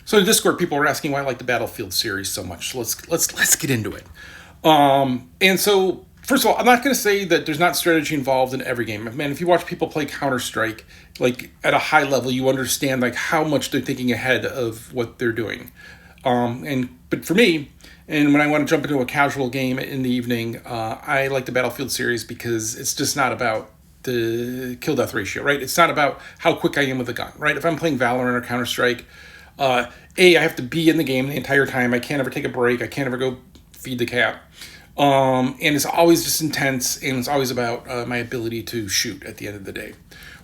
So in Discord, people were asking why I like the Battlefield series so much. So let's get into it. And so first of all, I'm not going to say that there's not strategy involved in every game. Man, if you watch people play Counter Strike, like at a high level, you understand like how much they're thinking ahead of what they're doing. But for me, and when I want to jump into a casual game in the evening, I like the Battlefield series because it's just not about the kill death ratio, right? It's not about how quick I am with a gun, right? If I'm playing Valorant or Counter Strike, I have to be in the game the entire time. I can't ever take a break. I can't ever go feed the cat. And it's always just intense, and it's always about my ability to shoot at the end of the day.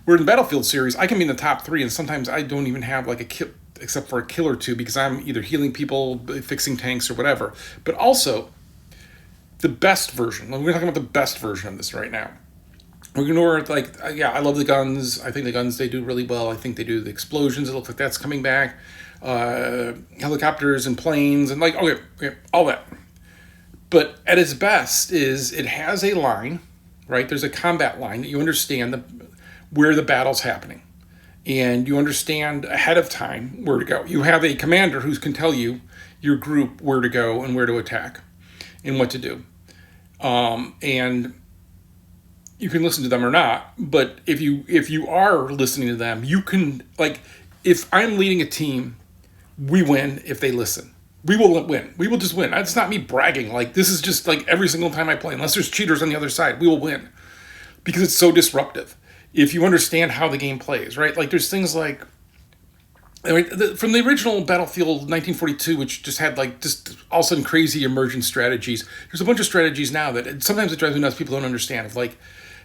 Where in the Battlefield series, I can be in the top three, and sometimes I don't even have like a kill, except for a kill or two, because I'm either healing people, fixing tanks, or whatever. But also, the best version. We're talking about the best version of this right now. We're going to I love the guns. I think the guns, they do really well. I think they do the explosions. It looks like that's coming back. Helicopters and planes and okay, all that. But at its best is it has a line, right? There's a combat line that you understand where the battle's happening. And you understand ahead of time where to go. You have a commander who can tell you, your group, where to go and where to attack and what to do. And you can listen to them or not, but if you are listening to them, you can, like, if I'm leading a team, we win if they listen. We will win. We will just win. It's not me bragging. Like, this is just like every single time I play, unless there's cheaters on the other side, we will win because it's so disruptive. If you understand how the game plays, right? Like, there's things like, from the original Battlefield 1942, which just had like just all of a sudden crazy emergent strategies. There's a bunch of strategies now that sometimes it drives me nuts. People don't understand. Of like,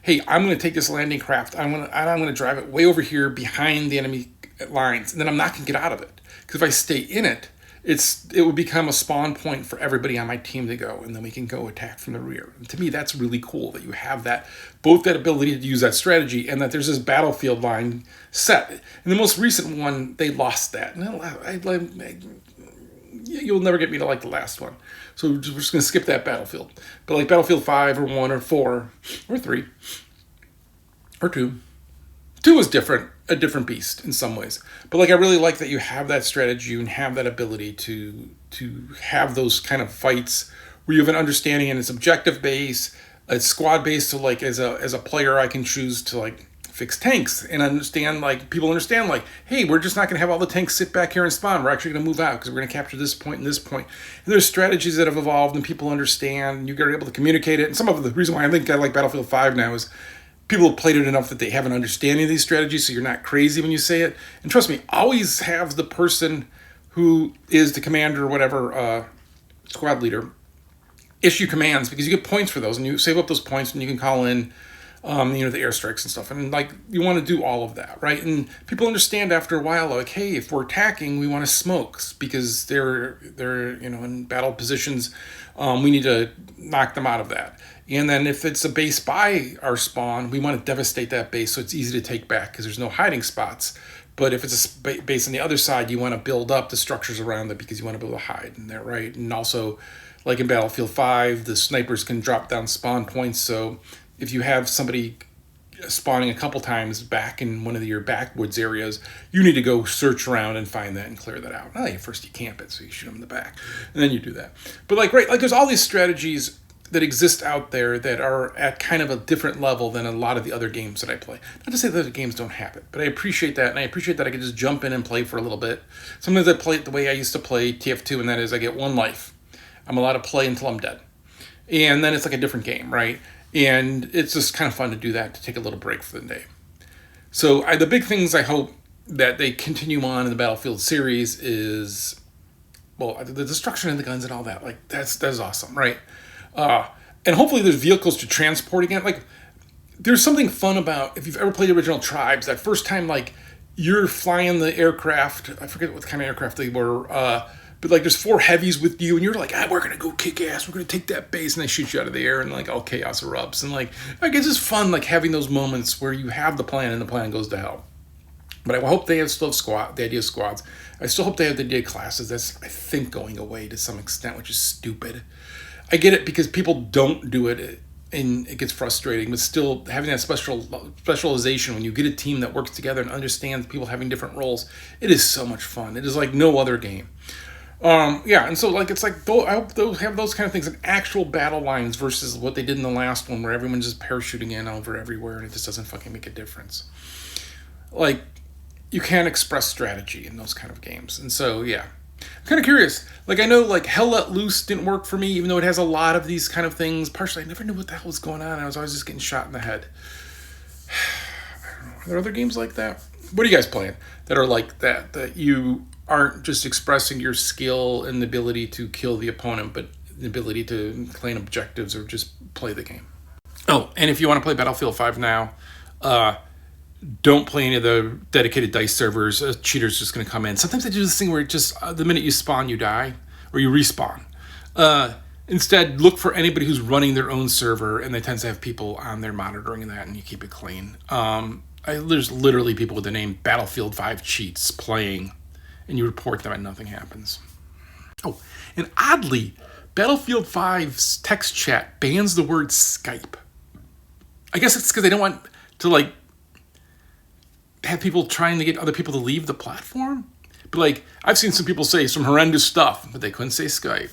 hey, I'm going to take this landing craft. I'm going to drive it way over here behind the enemy lines, and then I'm not going to get out of it because if I stay in it, it will become a spawn point for everybody on my team to go, and then we can go attack from the rear. And to me, that's really cool that you have that, both that ability to use that strategy and that there's this battlefield line set. In the most recent one, they lost that. You'll never get me to like the last one. So we're just going to skip that battlefield. But like Battlefield 5 or 1 or 4 or 3 or 2. 2 is different, a different beast in some ways. But like I really like that you have that strategy and have that ability to have those kind of fights where you have an understanding and it's objective based, it's squad based. So like as a player, I can choose to like fix tanks and understand, like people understand like, hey, we're just not going to have all the tanks sit back here and spawn. We're actually going to move out because we're going to capture this point and this point. And there's strategies that have evolved and people understand. And you're able to communicate it. And some of the reason why I think I like Battlefield 5 now is people have played it enough that they have an understanding of these strategies, so you're not crazy when you say it. And trust me, always have the person who is the commander or whatever, squad leader, issue commands, because you get points for those, and you save up those points, and you can call in, the airstrikes and stuff. And like, you want to do all of that, right? And people understand after a while, like, hey, if we're attacking, we want to smoke because they're in battle positions. We need to knock them out of that. And then if it's a base by our spawn, we want to devastate that base so it's easy to take back because there's no hiding spots. But if it's a base on the other side, you want to build up the structures around it because you want to be able to hide in there, right? And also, like in Battlefield 5, the snipers can drop down spawn points. So if you have somebody spawning a couple times back in one of your backwoods areas, you need to go search around and find that and clear that out. First you camp it, so you shoot them in the back. And then you do that. But like, right, like there's all these strategies that exist out there that are at kind of a different level than a lot of the other games that I play. Not to say that the games don't have it, but I appreciate that, and I appreciate that I can just jump in and play for a little bit. Sometimes I play it the way I used to play TF2, and that is I get one life. I'm allowed to play until I'm dead. And then it's like a different game, right? And it's just kind of fun to do that, to take a little break for the day. So the big things I hope that they continue on in the Battlefield series is, well, the destruction of the guns and all that. Like, that's awesome, right? And hopefully there's vehicles to transport again. Like, there's something fun about, if you've ever played the original Tribes, that first time, like, you're flying the aircraft, I forget what kind of aircraft they were, but like there's 4 heavies with you and you're like, we're going to go kick ass, we're going to take that base, and they shoot you out of the air and like all chaos erupts. And like it's just fun, like having those moments where you have the plan and the plan goes to hell. But I hope they still have the idea of squads. I still hope they have the idea of classes. That's, I think, going away to some extent, which is stupid. I get it because people don't do it and it gets frustrating, but still having that specialization when you get a team that works together and understands people having different roles, it is so much fun. It is like no other game. Yeah, and so like it's like I hope those have those kind of things, like actual battle lines versus what they did in the last one, where everyone's just parachuting in over everywhere and it just doesn't fucking make a difference. Like you can't express strategy in those kind of games, and so yeah, I'm kind of curious. Like I know like Hell Let Loose didn't work for me, even though it has a lot of these kind of things. Partially, I never knew what the hell was going on. I was always just getting shot in the head. I don't know. Are there other games like that? What are you guys playing that are like that you aren't just expressing your skill and the ability to kill the opponent, but the ability to claim objectives or just play the game? Oh, and if you want to play Battlefield 5 now, don't play any of the dedicated dice servers. A cheater's just going to come in. Sometimes they do this thing where it just the minute you spawn, you die, or you respawn. Instead, look for anybody who's running their own server, and they tend to have people on there monitoring that, and you keep it clean. There's literally people with the name Battlefield 5 cheats playing, and you report them and nothing happens. Oh, and oddly, Battlefield 5's text chat bans the word Skype. I guess it's because they don't want to like have people trying to get other people to leave the platform. But like I've seen some people say some horrendous stuff, but they couldn't say Skype.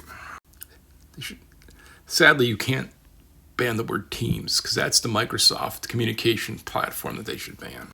Sadly, you can't ban the word Teams because that's the Microsoft communication platform that they should ban.